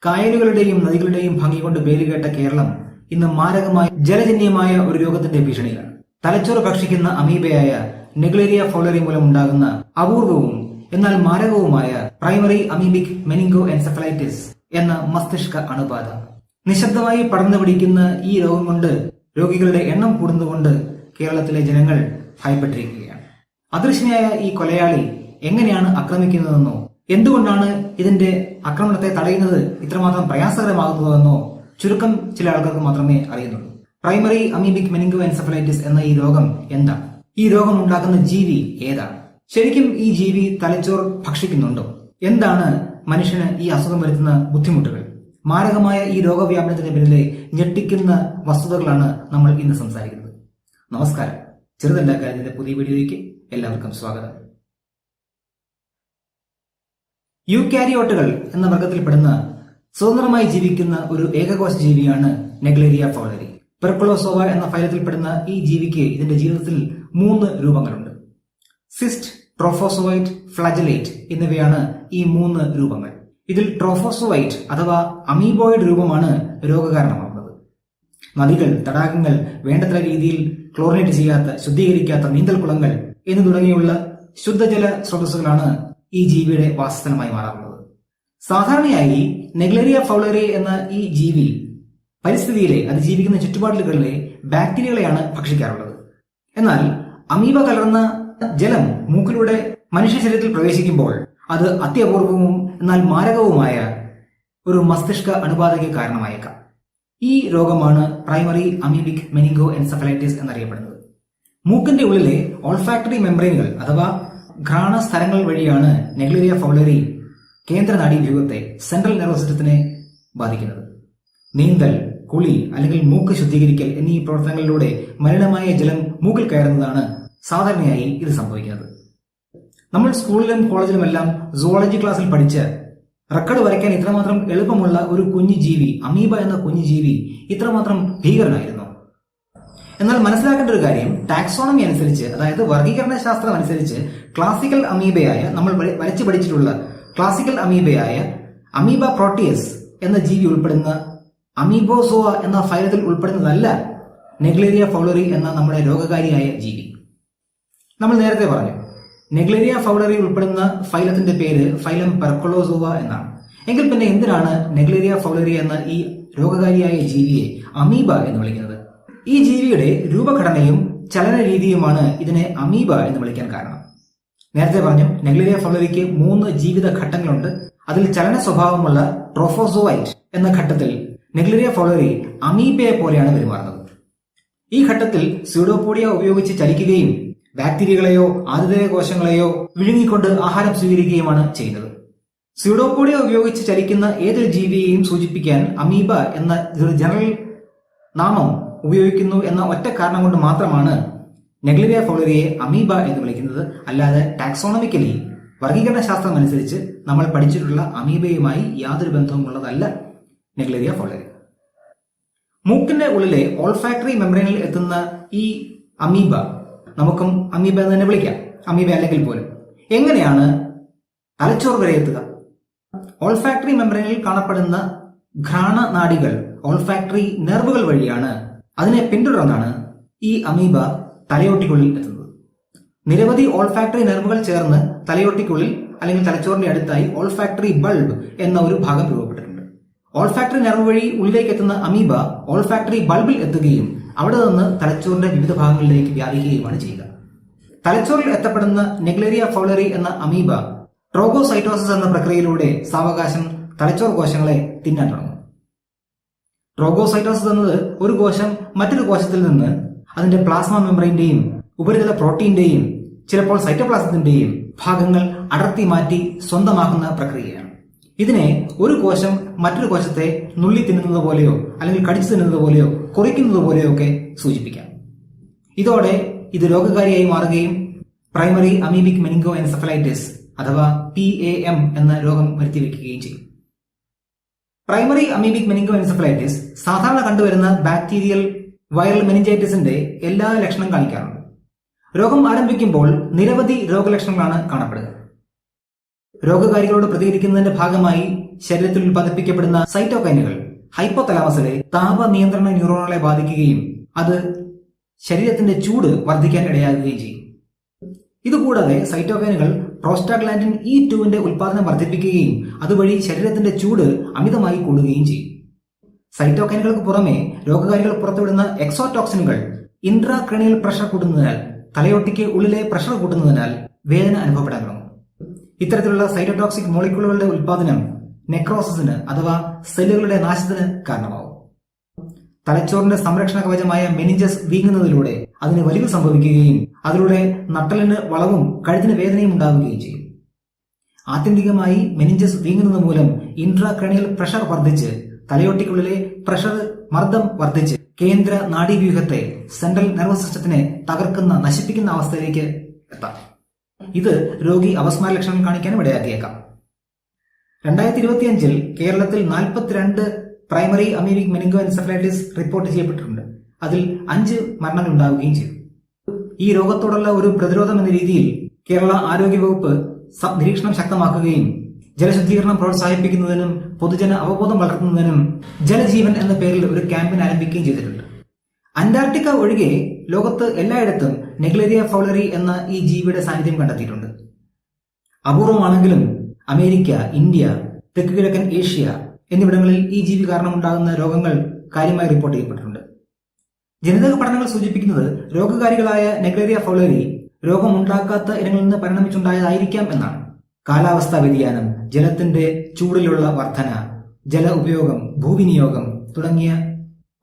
കായലുകളുടെയും നദികളുടെയും ഭംഗി കൊണ്ട് പേരുകേട്ട കേരളം ഇന്ന് മാരകമായ ജലജന്യമായ ഒരു രോഗത്തിന്റെ ഭീഷണിയിലാണ്. തലച്ചോറ് ഭക്ഷിക്കുന്ന അമീബയായ നെഗ്ലേരിയ ഫൗളറി മൂലമുണ്ടാകുന്ന അപൂർവവും എന്നാൽ മാരകവുമായ പ്രൈമറി അമീബിക് മെനിങ്കോ എൻസെഫലൈറ്റിസ് എന്ന മസ്തിഷ്ക അണുബാധ. നിശബ്ദമായി പടർന്നു പിടിക്കുന്ന ഈ രോഗം കൊണ്ട് രോഗികളുടെ എണ്ണം കൂടുന്നതുകൊണ്ട് കേരളത്തിലെ ജനങ്ങൾ ഭയപ്പെട്ടിരിക്കുകയാണ്. അദൃശ്യനായ ഈ കൊലയാളി എങ്ങനെയാണ് ആക്രമിക്കുന്നതെന്നോ എന്തുകൊണ്ടാണ് ഇതിന്റെ ആക്രമണത്തെ തടയുന്നത് ഇത്രമാത്രം പ്രയാസകരമാകുന്നതെന്നോ ചുരുക്കം ചില ആൾക്കാർക്ക് മാത്രമേ അറിയുന്നുള്ളൂ. പ്രൈമറി അമീബിക് മെനിങ്കോ എൻസെഫലൈറ്റിസ് എന്ന ഈ രോഗം എന്താണ്? ഈ രോഗം ഉണ്ടാക്കുന്ന ജീവി ഏതാണ്? ശരിക്കും ഈ ജീവി തലച്ചോർ ഭക്ഷിക്കുന്നുണ്ടോ? എന്താണ് മനുഷ്യന് ഈ അസുഖം വരുത്തുന്ന ബുദ്ധിമുട്ടുകൾ? മാരകമായ ഈ രോഗവ്യാപനത്തിന്റെ പിന്നിലെ ഞെട്ടിക്കുന്ന വസ്തുതകളാണ് നമ്മൾ ഇന്ന് സംസാരിക്കുന്നത്. നമസ്കാരം, ചെറുതല്ല കാര്യത്തിന്റെ പുതിയ വീഡിയോയിലേക്ക് എല്ലാവർക്കും സ്വാഗതം. യൂക്യാരിയോട്ടുകൾ എന്ന വർഗത്തിൽപ്പെടുന്ന സ്വതന്ത്രമായി ജീവിക്കുന്ന ഒരു ഏകകോശ ജീവിയാണ് നെഗ്ലേരിയ ഫൗളറി. പെർക്കുളോസോവ എന്ന ഫൈലത്തിൽപ്പെടുന്ന ഈ ജീവിക്ക് ഇതിന്റെ ജീവിതത്തിൽ 3 രൂപങ്ങളുണ്ട്. സിസ്റ്റ്, ട്രോഫോസോവൈറ്റ്, ഫ്ലാജലേറ്റ് എന്നിവയാണ് ഈ 3 രൂപങ്ങൾ. ഇതിൽ ട്രോഫോസോവൈറ്റ് അഥവാ അമീബോയിഡ് രൂപമാണ് രോഗകാരണമാകുന്നത്. നദികൾ, തടാകങ്ങൾ, വേണ്ടത്ര രീതിയിൽ ക്ലോറിനേറ്റ് ചെയ്യാത്ത ശുദ്ധീകരിക്കാത്ത നീന്തൽക്കുളങ്ങൾ എന്നു തുടങ്ങിയുള്ള ശുദ്ധജല സ്രോതസ്സുകളാണ് ഈ ജീവിയുടെ വാസസ്ഥലമായി മാറാറുള്ളത്. സാധാരണയായി നെഗ്ലേരിയ ഫൗളറി എന്ന ഈ ജീവി പരിസ്ഥിതിയിലെ അതിജീവിക്കുന്ന ചുറ്റുപാടുകളിലെ ബാക്ടീരിയകളെയാണ് ഭക്ഷിക്കാറുള്ളത്. എന്നാൽ അമീബ കലർന്ന ജലം മൂക്കിലൂടെ മനുഷ്യ ശരീരത്തിൽ പ്രവേശിക്കുമ്പോൾ അത് അത്യപൂർവവും എന്നാൽ മാരകവുമായ ഒരു മസ്തിഷ്ക അണുബാധയ്ക്ക് കാരണമായേക്കാം. ഈ രോഗമാണ് പ്രൈമറി അമീബിക് മെനിങ്കോ എൻസെഫലൈറ്റിസ് എന്നറിയപ്പെടുന്നത്. മൂക്കിന്റെ ഉള്ളിലെ ഓൾഫാക്ടറി മെംബ്രെയിനുകൾ അഥവാ ഘ്രാണസ്ഥലങ്ങൾ വഴിയാണ് നെഗ്ലേരിയ ഫൗളറി കേന്ദ്ര നാഡീവ്യൂഹത്തെ, സെൻട്രൽ നെർവസ് സിസ്റ്റത്തിനെ ബാധിക്കുന്നത്. നീന്തൽ, കുളി അല്ലെങ്കിൽ മൂക്ക് ശുദ്ധീകരിക്കൽ എന്നീ പ്രവർത്തനങ്ങളിലൂടെ മലിനമായ ജലം മൂക്കിൽ കയറുന്നതാണ് സാധാരണയായി ഇത് സംഭവിക്കുന്നത്. നമ്മൾ സ്കൂളിലും കോളേജിലുമെല്ലാം സുവോളജി ക്ലാസ്സിൽ പഠിച്ച് റെക്കോർഡ് വരയ്ക്കാൻ ഇത്രമാത്രം എളുപ്പമുള്ള ഒരു കുഞ്ഞു ജീവി, അമീബ എന്ന കുഞ്ഞു ജീവി ഇത്രമാത്രം ഭീകരനായിരുന്നു. എന്നാൽ മനസ്സിലാക്കേണ്ട ഒരു കാര്യം, ടാക്സോണമി അനുസരിച്ച്, അതായത് വർഗീകരണ ശാസ്ത്രം അനുസരിച്ച് ക്ലാസിക്കൽ അമീബയായ, നമ്മൾ വരച്ചു പഠിച്ചിട്ടുള്ള ക്ലാസിക്കൽ അമീബയായ അമീബ പ്രോട്ടിയസ് എന്ന ജീവി ഉൾപ്പെടുന്ന അമീബോസോവ എന്ന ഫൈലത്തിൽ ഉൾപ്പെടുന്നതല്ല നെഗ്ലേരിയ ഫൗളറി എന്ന നമ്മുടെ രോഗകാരിയായ ജീവി. നമ്മൾ നേരത്തെ പറഞ്ഞു, നെഗ്ലേരിയ ഫൗളറി ഉൾപ്പെടുന്ന ഫൈലത്തിന്റെ പേര് ഫൈലം പെർക്കുളോസോവ എന്നാണ്. എങ്കിൽ പിന്നെ എന്തിനാണ് നെഗ്ലേരിയ ഫൗളറി എന്ന ഈ രോഗകാരിയായ ജീവിയെ അമീബ എന്ന് വിളിക്കുന്നത്? ഈ ജീവിയുടെ രൂപഘടനയും ചലന രീതിയുമാണ് ഇതിനെ അമീബ എന്ന് വിളിക്കാൻ കാരണം. നേരത്തെ പറഞ്ഞു, നെഗ്ലേരിയ ഫൗളറിക്ക് 3 ജീവിത ഘട്ടങ്ങളുണ്ട്. അതിൽ ചലന സ്വഭാവമുള്ള ട്രോഫോസോവൈറ്റ് എന്ന ഘട്ടത്തിൽ നെഗ്ലേരിയ ഫൗളറി അമീബയെ പോലെയാണ് പെരുമാറുന്നത്. ഈ ഘട്ടത്തിൽ സ്യൂഡോപോഡിയ ഉപയോഗിച്ച് ചലിക്കുകയും ബാക്ടീരിയകളെയോ ആതിഥേയ കോശങ്ങളെയോ വിഴുങ്ങിക്കൊണ്ട് ആഹാരം സ്വീകരിക്കുകയുമാണ് ചെയ്യുന്നത്. സ്യൂഡോപോഡിയ ഉപയോഗിച്ച് ചലിക്കുന്ന ഏതൊരു ജീവിയെയും സൂചിപ്പിക്കാൻ അമീബ എന്ന ഒരു ജനറൽ നാമം ഉപയോഗിക്കുന്നു എന്ന ഒറ്റ കാരണം കൊണ്ട് മാത്രമാണ് നെഗ്ലേരിയ ഫൗളറിയെ അമീബ എന്ന് വിളിക്കുന്നത്. അല്ലാതെ ടാക്സോണമിക്കലി, വർഗീകരണ ശാസ്ത്രം അനുസരിച്ച് നമ്മൾ പഠിച്ചിട്ടുള്ള അമീബയുമായി യാതൊരു ബന്ധവുമുള്ളതല്ല നെഗ്ലേരിയ ഫൗളറി. മൂക്കിന്റെ ഉള്ളിലെ ഓൾഫാക്ടറി മെംബ്രെയിനിൽ എത്തുന്ന ഈ അമീബ, നമുക്കും അമീബ എന്ന് തന്നെ വിളിക്കാം, അമീബ അല്ലെങ്കിൽ പോലും, എങ്ങനെയാണ് തലച്ചോർ വരെ എത്തുക? ഓൾഫാക്ടറി മെംബ്രെയിനിൽ കാണപ്പെടുന്ന ഘ്രാണ നാഡികൾ, ഓൾഫാക്ടറി നെർവുകൾ വഴിയാണ്, അതിനെ പിന്തുടർന്നാണ് ഈ അമീബ തലയോട്ടിക്കുള്ളിൽ എത്തുന്നത്. നിരവധി ഓൾഫാക്ടറി നെർവുകൾ ചേർന്ന് തലയോട്ടിക്കുള്ളിൽ അല്ലെങ്കിൽ തലച്ചോറിന്റെ അടുത്തായി ഓൾഫാക്ടറി ബൾബ് എന്ന ഒരു ഭാഗം രൂപപ്പെട്ടിട്ടുണ്ട്. ഓൾഫാക്ടറി നെർവ് വഴി ഉള്ളിലേക്ക് എത്തുന്ന അമീബ ഓൾഫാക്ടറി ബൾബിൽ എത്തുകയും അവിടെ നിന്ന് തലച്ചോറിന്റെ വിവിധ ഭാഗങ്ങളിലേക്ക് വ്യാപിക്കുകയുമാണ് ചെയ്യുക. തലച്ചോറിൽ എത്തപ്പെടുന്ന നെഗ്ലേരിയ ഫൗളറി എന്ന അമീബ ട്രോഗോസൈറ്റോസിസ് എന്ന പ്രക്രിയയിലൂടെ സാവകാശം തലച്ചോർ കോശങ്ങളെ തിന്നാൻ തുടങ്ങും. ട്രോഗോസൈറ്റോസിസ് എന്നത് ഒരു കോശം മറ്റൊരു കോശത്തിൽ നിന്ന് അതിന്റെ പ്ലാസ്മ മെംബ്രെയിന്റെയും ഉപരിതല പ്രോട്ടീന്റെയും ചിലപ്പോൾ സൈറ്റോപ്ലാസത്തിന്റെയും ഭാഗങ്ങൾ അടർത്തി മാറ്റി സ്വന്തമാക്കുന്ന പ്രക്രിയയാണ്. ഇതിനെ ഒരു കോശം മറ്റൊരു കോശത്തെ നുള്ളി തിന്നുന്നത് പോലെയോ അല്ലെങ്കിൽ കടിച്ചു തിന്നുന്നത് പോലെയോ കുറിക്കുന്നത് പോലെയോ ഒക്കെ സൂചിപ്പിക്കാം. ഇതോടെ ഇത് രോഗകാരിയായി മാറുകയും പ്രൈമറി അമീബിക് മെനിങ്കോ എൻസെഫലൈറ്റിസ് അഥവാ PAM എന്ന രോഗം വരുത്തിവെക്കുകയും ചെയ്യും. പ്രൈമറി അമീബിക് മെനിങ്കോ എൻസെഫലൈറ്റിസ് സാധാരണ കണ്ടുവരുന്ന ബാക്ടീരിയൽ വൈറൽ മെനിഞ്ചൈറ്റിസിന്റെ എല്ലാ ലക്ഷണം കാണിക്കാറുണ്ട്. രോഗം ആരംഭിക്കുമ്പോൾ നിരവധി രോഗലക്ഷണങ്ങളാണ് കാണപ്പെടുക. രോഗകാരികളോട് പ്രതികരിക്കുന്നതിന്റെ ഭാഗമായി ശരീരത്തിൽ ഉൽപ്പാദിപ്പിക്കപ്പെടുന്ന സൈറ്റോകൈനുകൾ ഹൈപ്പോതലാമസിലെ താപ നിയന്ത്രണ ന്യൂറോണുകളെ ബാധിക്കുകയും അത് ശരീരത്തിന്റെ ചൂട് വർദ്ധിക്കാൻ ഇടയാകുകയും ചെയ്യും. ഇതുകൂടാതെ സൈറ്റോകൈനുകൾ പ്രോസ്റ്റാഗ്ലാൻഡിൻ E2 ഉൽപ്പാദനം വർദ്ധിപ്പിക്കുകയും അതുവഴി ശരീരത്തിന്റെ ചൂട് അമിതമായി കൂടുകയും ചെയ്യും. സൈറ്റോകൈനുകൾക്ക് പുറമെ രോഗകാരികൾ പുറത്തുവിടുന്ന എക്സോടോക്സിനുകൾ ഇൻട്രാക്രേനിയൽ പ്രഷർ കൂട്ടുന്നതിനാൽ, തലയോട്ടിക്ക് ഉള്ളിലെ പ്രഷർ കൂട്ടുന്നതിനാൽ വേദന അനുഭവപ്പെടാൻ തുടങ്ങും. ഇത്തരത്തിലുള്ള സൈറ്റോടോക്സിക് മോളിക്യൂളുകളുടെ ഉൽപ്പാദനം നെക്രോസിന് അഥവാ സെല്ലുകളുടെ നാശത്തിന് കാരണമാവും. തലച്ചോറിന്റെ സംരക്ഷണ കവചമായ മെനിഞ്ചസ് വീങ്ങുന്നതിലൂടെ അതിന് വലിവ് സംഭവിക്കുകയും അതിലൂടെ നട്ടലിന് വളവും കഴുത്തിന് വേദനയും ഉണ്ടാവുകയും ചെയ്യും. ആത്യന്തികമായി മെനിഞ്ചസ് വീങ്ങുന്നത് മൂലം ഇൻട്രാക്രേനിയൽ പ്രഷർ വർദ്ധിച്ച് തലയോട്ടിക്കുള്ളിലെ പ്രഷർ മർദ്ദം വർദ്ധിച്ച് കേന്ദ്ര നാഡീവ്യൂഹത്തെ, സെൻട്രൽ നെർവസ് സിസ്റ്റത്തിനെ തകർക്കുന്ന, നശിപ്പിക്കുന്ന അവസ്ഥയിലേക്ക് എത്താം. ഇത് രോഗി അപസ്മാര ലക്ഷണം കാണിക്കാനും ഇടയാക്കിയേക്കാം. 2025 കേരളത്തിൽ 42 primary amoebic meningo encephalitis report ചെയ്യപ്പെട്ടിട്ടുണ്ട്. അതിൽ 5 മരണങ്ങൾ ഉണ്ടാവുകയും ചെയ്തു. ഈ രോഗത്തോടുള്ള ഒരു പ്രതിരോധം എന്ന രീതിയിൽ കേരള ആരോഗ്യവകുപ്പ് നിരീക്ഷണം ശക്തമാക്കുകയും ജലശുദ്ധീകരണം പ്രോത്സാഹിപ്പിക്കുന്നതിനും പൊതുജന അവബോധം വളർത്തുന്നതിനും ജലജീവൻ എന്ന പേരിൽ ഒരു ക്യാമ്പയിൻ ആരംഭിക്കുകയും ചെയ്തിട്ടുണ്ട്. അന്റാർട്ടിക്ക ഒഴികെ ലോകത്ത് എല്ലായിടത്തും നെഗ്ലേരിയ ഫൗളറി എന്ന ഈ ജീവിയുടെ സാന്നിധ്യം കണ്ടെത്തിയിട്ടുണ്ട്. അപൂർവമാണെങ്കിലും അമേരിക്ക, ഇന്ത്യ, തെക്ക് കിഴക്കൻ ഏഷ്യ എന്നിവിടങ്ങളിൽ ഈ ജീവി കാരണമുണ്ടാകുന്ന രോഗങ്ങൾ കാര്യമായി റിപ്പോർട്ട് ചെയ്യപ്പെട്ടിട്ടുണ്ട്. ജനിതക പഠനങ്ങൾ സൂചിപ്പിക്കുന്നത് രോഗകാരികളായ നെഗ്ലേരിയ ഫൗളറി രോഗമുണ്ടാക്കാത്ത ഇനങ്ങളിൽ നിന്ന് പരിണമിച്ചുണ്ടായതായിരിക്കാം എന്നാണ്. കാലാവസ്ഥാ വ്യതിയാനം, ജലത്തിന്റെ ചൂടിലുള്ള വർധന, ജല ഉപയോഗം, ഭൂവിനിയോഗം തുടങ്ങിയ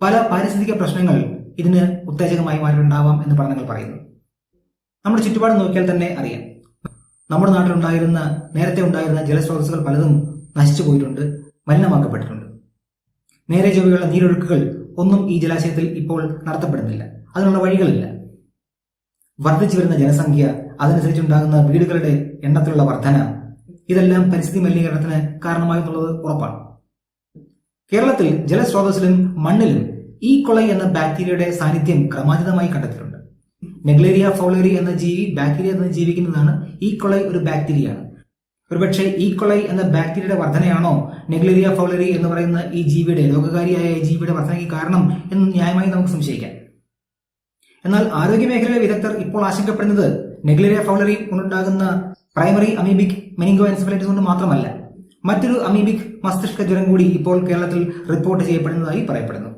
പല പാരിസ്ഥിതിക പ്രശ്നങ്ങൾ ഇതിന് ഉത്തേജകമായി മാറിയിട്ടുണ്ടാവാം എന്ന് പഠനങ്ങൾ പറയുന്നു. നമ്മുടെ ചുറ്റുപാട് നോക്കിയാൽ തന്നെ അറിയാം. നമ്മുടെ നാട്ടിലുണ്ടായിരുന്ന, നേരത്തെ ഉണ്ടായിരുന്ന ജലസ്രോതസ്സുകൾ പലതും നശിച്ചു പോയിട്ടുണ്ട്, മലിനമാക്കപ്പെട്ടിട്ടുണ്ട്. നേരെ ചൊവ്വയുള്ള നീരൊഴുക്കുകൾ ഒന്നും ഈ ജലാശയത്തിൽ ഇപ്പോൾ നടത്തപ്പെടുന്നില്ല. അതിനുള്ള വഴികളില്ല. വർദ്ധിച്ചു വരുന്ന ജനസംഖ്യ, അതനുസരിച്ചുണ്ടാകുന്ന വീടുകളുടെ എണ്ണത്തിലുള്ള വർധന, ഇതെല്ലാം പരിസ്ഥിതി മലിനീകരണത്തിന് കാരണമായെന്നുള്ളത് ഉറപ്പാണ്. കേരളത്തിൽ ജലസ്രോതസ്സിലും മണ്ണിലും ഈ കൊളൈ എന്ന ബാക്ടീരിയയുടെ സാന്നിധ്യം ക്രമാതീതമായി കണ്ടെത്തിയിട്ടുണ്ട്. നെഗ്ലേരിയ ഫൗളറി എന്ന ജീവി ബാക്ടീരിയ എന്ന് ജീവിക്കുന്നതാണ്. ഈ കൊളൈ ഒരു ബാക്ടീരിയയാണ്. ഒരുപക്ഷെ ഈ കൊളൈ എന്ന ബാക്ടീരിയയുടെ വർധനയാണോ നെഗ്ലേരിയ ഫൗളറി എന്ന് പറയുന്ന ഈ ജീവിയുടെ, രോഗകാരിയായ ഈ ജീവിയുടെ വർധനയ്ക്ക് കാരണം എന്ന് ന്യായമായി നമുക്ക് സംശയിക്കാം. എന്നാൽ ആരോഗ്യമേഖലയിലെ വിദഗ്ധർ ഇപ്പോൾ ആശങ്കപ്പെടുന്നത് നെഗ്ലേരിയ ഫൗളറി കൊണ്ടുണ്ടാകുന്ന പ്രൈമറി അമീബിക് മെനിങ്കോ എൻസെഫലൈറ്റിസ് കൊണ്ട് മാത്രമല്ല, മറ്റൊരു അമീബിക് മസ്തിഷ്ക ജ്വരം കൂടി ഇപ്പോൾ കേരളത്തിൽ റിപ്പോർട്ട് ചെയ്യപ്പെടുന്നതായി പറയപ്പെടുന്നു.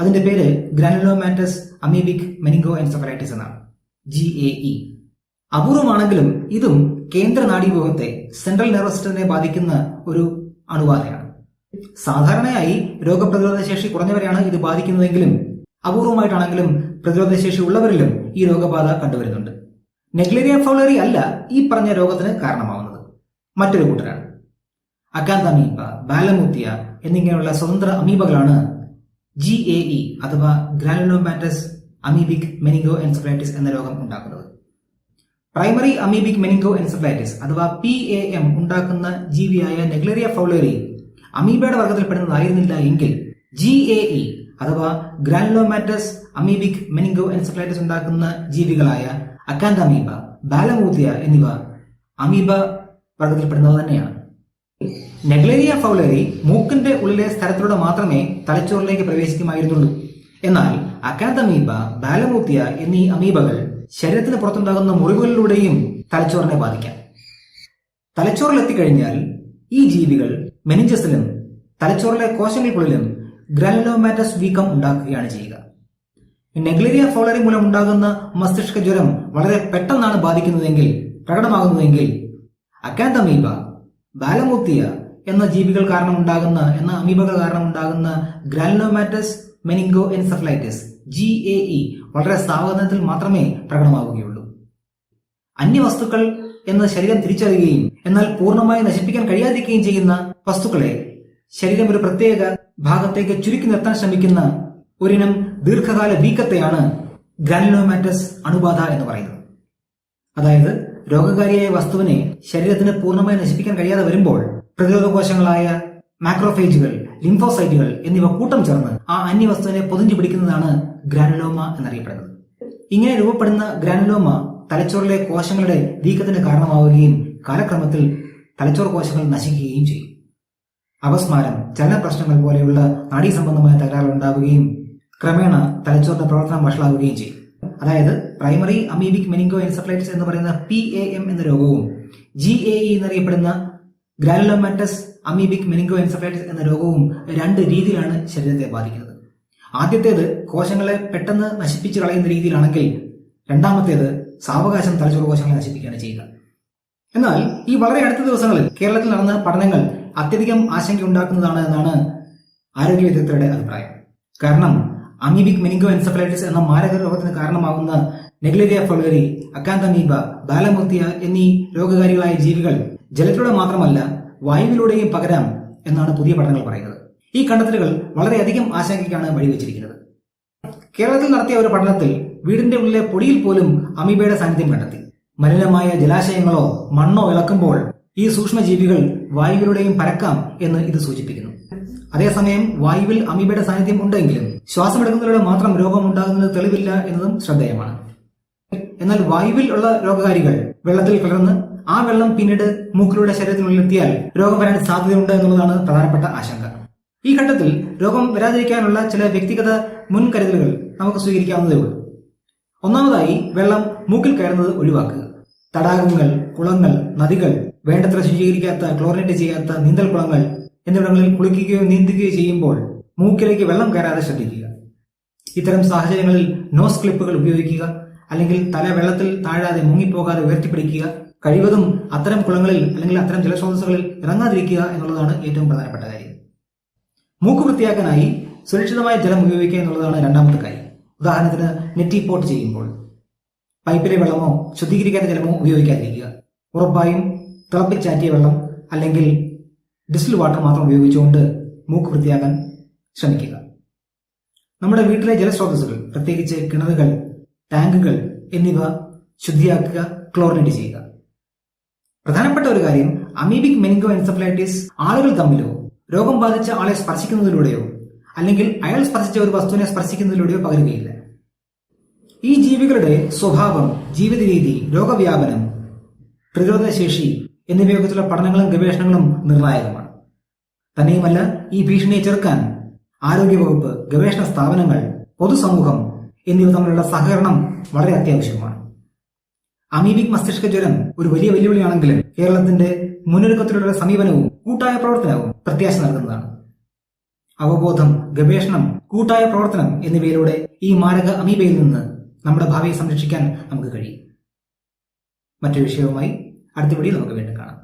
അതിന്റെ പേര് ഗ്രാനുലോമാറ്റസ് അമീബിക് മെനിങ്കോ എൻസെഫലൈറ്റിസ് എന്നാണ്, GAE. അപൂർവമാണെങ്കിലും ഇതും കേന്ദ്ര നാഡീവ്യൂഹത്തെ, സെൻട്രൽ നെർവസ് സിസ്റ്റത്തിനെ ബാധിക്കുന്ന ഒരു അണുബാധയാണ്. സാധാരണയായി രോഗപ്രതിരോധ ശേഷി കുറഞ്ഞവരെയാണ് ഇത് ബാധിക്കുന്നതെങ്കിലും അപൂർവമായിട്ടാണെങ്കിലും പ്രതിരോധശേഷി ഉള്ളവരിലും ഈ രോഗബാധ കണ്ടുവരുന്നുണ്ട്. നെഗ്ലേരിയ ഫൗളറി അല്ല ഈ പറഞ്ഞ രോഗത്തിന് കാരണമാവുന്നത്, മറ്റൊരു കൂട്ടരാണ്. അക്കാന്തമീബ, ബാലമൂത്തിയ എന്നിങ്ങനെയുള്ള സ്വതന്ത്ര അമീബകളാണ് GAE അഥവാ ഗ്രാനുലോമാറ്റസ് അമീബിക് മെനിങ്കോ എൻസെഫലൈറ്റിസ് എന്ന രോഗം ഉണ്ടാക്കുന്നത്. പ്രൈമറി അമീബിക് മെനിങ്കോ എൻസെഫലൈറ്റിസ് അഥവാ PAM ഉണ്ടാക്കുന്ന ജീവിയായ നെഗ്ലേരിയ ഫൗളറി അമീബയുടെ വർഗത്തിൽപ്പെടുന്നതായിരുന്നില്ല എങ്കിൽ GAE അഥവാ ഗ്രാനുലോമാറ്റസ് അമീബിക് മെനിങ്കോ എൻസെഫലൈറ്റിസ് ഉണ്ടാക്കുന്ന ജീവികളായ അക്കാന്തമീബ, ബാലമൂത്തിയ എന്നിവ അമീബ വർഗത്തിൽപ്പെടുന്നത് തന്നെയാണ്. നെഗ്ലേരിയ ഫൗളറി മൂക്കിന്റെ ഉള്ളിലെ സ്ഥലത്തിലൂടെ മാത്രമേ തലച്ചോറിലേക്ക് പ്രവേശിക്കുമായിരുന്നുള്ളൂ. എന്നാൽ അക്കാന്തമീബ, ബാലമൂത്തിയ എന്നീ അമീബകൾ ശരീരത്തിന് പുറത്തുണ്ടാകുന്ന മുറിവുകളിലൂടെയും തലച്ചോറിനെ ബാധിക്കാം. തലച്ചോറിലെത്തിക്കഴിഞ്ഞാൽ ഈ ജീവികൾ മെനിഞ്ചസിലും തലച്ചോറിലെ കോശങ്ങൾക്കുള്ളിലും ഗ്രാനുലോമാറ്റസ് വീക്കം ഉണ്ടാക്കുകയാണ് ചെയ്യുക. നെഗ്ലേരിയ ഫൗളറി മൂലം ഉണ്ടാകുന്ന മസ്തിഷ്ക ജ്വരം വളരെ പെട്ടെന്നാണ് പ്രകടമാകുന്നതെങ്കിൽ അക്കാന്തമീബ, ബാലമൂത്തിയ എന്ന ജീവികൾ കാരണമുണ്ടാകുന്ന, അമീബകൾ കാരണമുണ്ടാകുന്ന ഗ്രാനുലോമാറ്റസ് മെനിങ്കോ എൻസെഫലൈറ്റിസ് GAE വളരെ സാവധാനത്തിൽ മാത്രമേ പ്രകടമാവുകയുള്ളൂ. അന്യവസ്തുക്കൾ എന്ന് ശരീരം തിരിച്ചറിയുകയും എന്നാൽ പൂർണ്ണമായി നശിപ്പിക്കാൻ കഴിയാതിരിക്കുകയും ചെയ്യുന്ന വസ്തുക്കളെ ശരീരം ഒരു പ്രത്യേക ഭാഗത്തേക്ക് ചുരുക്കി നിർത്താൻ ശ്രമിക്കുന്ന ഒരിനം ദീർഘകാല വീക്കത്തെയാണ് ഗ്രാനുലോമാറ്റസ് അണുബാധ എന്ന് പറയുന്നത്. അതായത് രോഗകാരിയായ വസ്തുവിനെ ശരീരത്തിന് പൂർണ്ണമായി നശിപ്പിക്കാൻ കഴിയാതെ വരുമ്പോൾ പ്രതിരോധ കോശങ്ങളായ മാക്രോഫേജുകൾ, ലിംഫോസൈറ്റുകൾ എന്നിവ കൂട്ടം ചേർന്ന് ആ അന്യവസ്തുവിനെ പൊതിഞ്ഞു പിടിക്കുന്നതാണ് ഗ്രാനുലോമ എന്നറിയപ്പെടുന്നത്. ഇങ്ങനെ രൂപപ്പെടുന്ന ഗ്രാനുലോമ തലച്ചോറിലെ കോശങ്ങളുടെ വീക്കത്തിന് കാരണമാവുകയും കാലക്രമത്തിൽ തലച്ചോർ കോശങ്ങൾ നശിക്കുകയും ചെയ്യും. അപസ്മാരം, ചലന പ്രശ്നങ്ങൾ പോലെയുള്ള നാഡീസംബന്ധമായ തകരാറുകൾ ഉണ്ടാവുകയും ക്രമേണ തലച്ചോറിന്റെ പ്രവർത്തനം വഷളാവുകയും ചെയ്യും. അതായത് പ്രൈമറി അമീബിക് മെനിങ്കോ എൻസെഫലൈറ്റിസ് എന്ന് പറയുന്ന PAM എന്ന രോഗവും GAE എന്നറിയപ്പെടുന്ന ഗ്രാനുലോമാറ്റസ് അമീബിക് മെനിങ്കോ എൻസെഫലൈറ്റിസ് എന്ന രോഗവും രണ്ട് രീതിയിലാണ് ശരീരത്തെ ബാധിക്കുന്നത്. ആദ്യത്തേത് കോശങ്ങളെ പെട്ടെന്ന് നശിപ്പിച്ചു കളയുന്ന രീതിയിലാണെങ്കിൽ രണ്ടാമത്തേത് സാവകാശം തലച്ചോർ കോശങ്ങളെ നശിപ്പിക്കുകയാണ് ചെയ്യുക. എന്നാൽ ഈ വളരെ അടുത്ത ദിവസങ്ങളിൽ കേരളത്തിൽ നടന്ന പഠനങ്ങൾ അത്യധികം ആശങ്കയുണ്ടാക്കുന്നതാണ് എന്നാണ് ആരോഗ്യ വിദഗ്ധരുടെ അഭിപ്രായം. കാരണം അമീബിക് മെനിങ്കോ എൻസെഫലൈറ്റിസ് എന്ന മാരക രോഗത്തിന് കാരണമാകുന്ന നെഗ്ലേരിയ ഫൊളേറി, അക്കാന്തമീബ, ബാലമൂർത്തിയ എന്നീ രോഗകാരികളായ ജീവികൾ ജലത്തിലൂടെ മാത്രമല്ല വായുവിലൂടെയും പകരാം എന്നാണ് പുതിയ പഠനങ്ങൾ പറയുന്നത്. ഈ കണ്ടെത്തലുകൾ വളരെയധികം ആശങ്കയ്ക്കാണ് വഴിവെച്ചിരിക്കുന്നത്. കേരളത്തിൽ നടത്തിയ ഒരു പഠനത്തിൽ വീടിന്റെ ഉള്ളിലെ പൊടിയിൽ പോലും അമീബയുടെ സാന്നിധ്യം കണ്ടെത്തി. മലിനമായ ജലാശയങ്ങളോ മണ്ണോ ഇളക്കുമ്പോൾ ഈ സൂക്ഷ്മജീവികൾ വായുവിലൂടെയും പരക്കാം എന്ന് ഇത് സൂചിപ്പിക്കുന്നു. അതേസമയം വായുവിൽ അമീബയുടെ സാന്നിധ്യം ഉണ്ടെങ്കിലും ശ്വാസമെടുക്കുന്നതിലൂടെ മാത്രം രോഗം ഉണ്ടാകുന്നത് തെളിവില്ല എന്നതും ശ്രദ്ധേയമാണ്. എന്നാൽ വായുവിൽ ഉള്ള രോഗകാരികൾ വെള്ളത്തിൽ കലർന്ന് ആ വെള്ളം പിന്നീട് മൂക്കിലൂടെ ശരീരത്തിനുള്ളിലെത്തിയാൽ രോഗം വരാൻ സാധ്യതയുണ്ട് എന്നുള്ളതാണ് പ്രധാനപ്പെട്ട ആശങ്ക. ഈ ഘട്ടത്തിൽ രോഗം വരാതിരിക്കാനുള്ള ചില വ്യക്തിഗത മുൻകരുതലുകൾ നമുക്ക് സ്വീകരിക്കാവുന്നതേ ഉള്ളൂ. ഒന്നാമതായി വെള്ളം മൂക്കിൽ കയറുന്നത് ഒഴിവാക്കുക. തടാകങ്ങൾ, കുളങ്ങൾ, നദികൾ, വേണ്ടത്ര ശുചീകരിക്കാത്ത, ക്ലോറിനേറ്റ് ചെയ്യാത്ത നീന്തൽ കുളങ്ങൾ എന്നിവിടങ്ങളിൽ കുളിക്കുകയോ നീന്തുകയോ ചെയ്യുമ്പോൾ മൂക്കിലേക്ക് വെള്ളം കയറാതെ ശ്രദ്ധിക്കുക. ഇത്തരം സാഹചര്യങ്ങളിൽ നോസ് ക്ലിപ്പുകൾ ഉപയോഗിക്കുക, അല്ലെങ്കിൽ തല വെള്ളത്തിൽ താഴാതെ മുങ്ങിപ്പോകാതെ ഉയർത്തിപ്പിടിക്കുക. കഴിവതും അത്തരം കുളങ്ങളിൽ അല്ലെങ്കിൽ അത്തരം ജലസ്രോതസ്സുകളിൽ ഇറങ്ങാതിരിക്കുക എന്നുള്ളതാണ് ഏറ്റവും പ്രധാനപ്പെട്ട കാര്യം. മൂക്ക് വൃത്തിയാക്കാനായി സുരക്ഷിതമായ ജലം ഉപയോഗിക്കുക എന്നുള്ളതാണ് രണ്ടാമത്തെ കാര്യം. ഉദാഹരണത്തിന് നെറ്റി പോട്ട് ചെയ്യുമ്പോൾ പൈപ്പിലെ വെള്ളമോ ശുദ്ധീകരിക്കാത്ത ജലമോ ഉപയോഗിക്കാതിരിക്കുക. ഉറപ്പായും തിളപ്പിച്ചാറ്റിയ വെള്ളം അല്ലെങ്കിൽ ഡിസ്റ്റിൽ വാട്ടർ മാത്രം ഉപയോഗിച്ചുകൊണ്ട് മൂക്ക് വൃത്തിയാക്കാൻ ശ്രമിക്കുക. നമ്മുടെ വീട്ടിലെ ജലസ്രോതസ്സുകൾ, പ്രത്യേകിച്ച് കിണറുകൾ, ടാങ്കുകൾ എന്നിവ ശുദ്ധിയാക്കുക, ക്ലോറിനേറ്റ് ചെയ്യുക. പ്രധാനപ്പെട്ട ഒരു കാര്യം, അമീബിക് മെനിങ്കോ എൻസെഫലൈറ്റിസ് ആളുകൾ തമ്മിലോ രോഗം ബാധിച്ച ആളെ സ്പർശിക്കുന്നതിലൂടെയോ അല്ലെങ്കിൽ അയാൾ സ്പർശിച്ച ഒരു വസ്തുവിനെ സ്പർശിക്കുന്നതിലൂടെയോ പകരുകയില്ല. ഈ ജീവികളുടെ സ്വഭാവം, ജീവിത രീതി, രോഗവ്യാപനം, പ്രതിരോധശേഷി എന്നിവയെക്കുറിച്ചുള്ള പഠനങ്ങളും ഗവേഷണങ്ങളും നിർണായകമാണ്. തന്നെയുമല്ല, ഈ ഭീഷണിയെ ചെറുക്കാൻ ആരോഗ്യവകുപ്പ്, ഗവേഷണ സ്ഥാപനങ്ങൾ, പൊതുസമൂഹം എന്നിവ തമ്മിലുള്ള സഹകരണം വളരെ അത്യാവശ്യമാണ്. അമീബിക് മസ്തിഷ്ക ജ്വരം ഒരു വലിയ വെല്ലുവിളിയാണെങ്കിലും കേരളത്തിന്റെ മുന്നൊരുക്കത്തിലുള്ള സമീപനവും കൂട്ടായ പ്രവർത്തനവും പ്രത്യാശ നൽകുന്നതാണ്. അവബോധം, ഗവേഷണം, കൂട്ടായ പ്രവർത്തനം എന്നിവയിലൂടെ ഈ മാരക അമീബയിൽ നിന്ന് നമ്മുടെ ഭാവിയെ സംരക്ഷിക്കാൻ നമുക്ക് കഴിയും. മറ്റൊരു വിഷയവുമായി അടുത്ത വീഡിയോയിൽ നമുക്ക് വീണ്ടും കാണാം.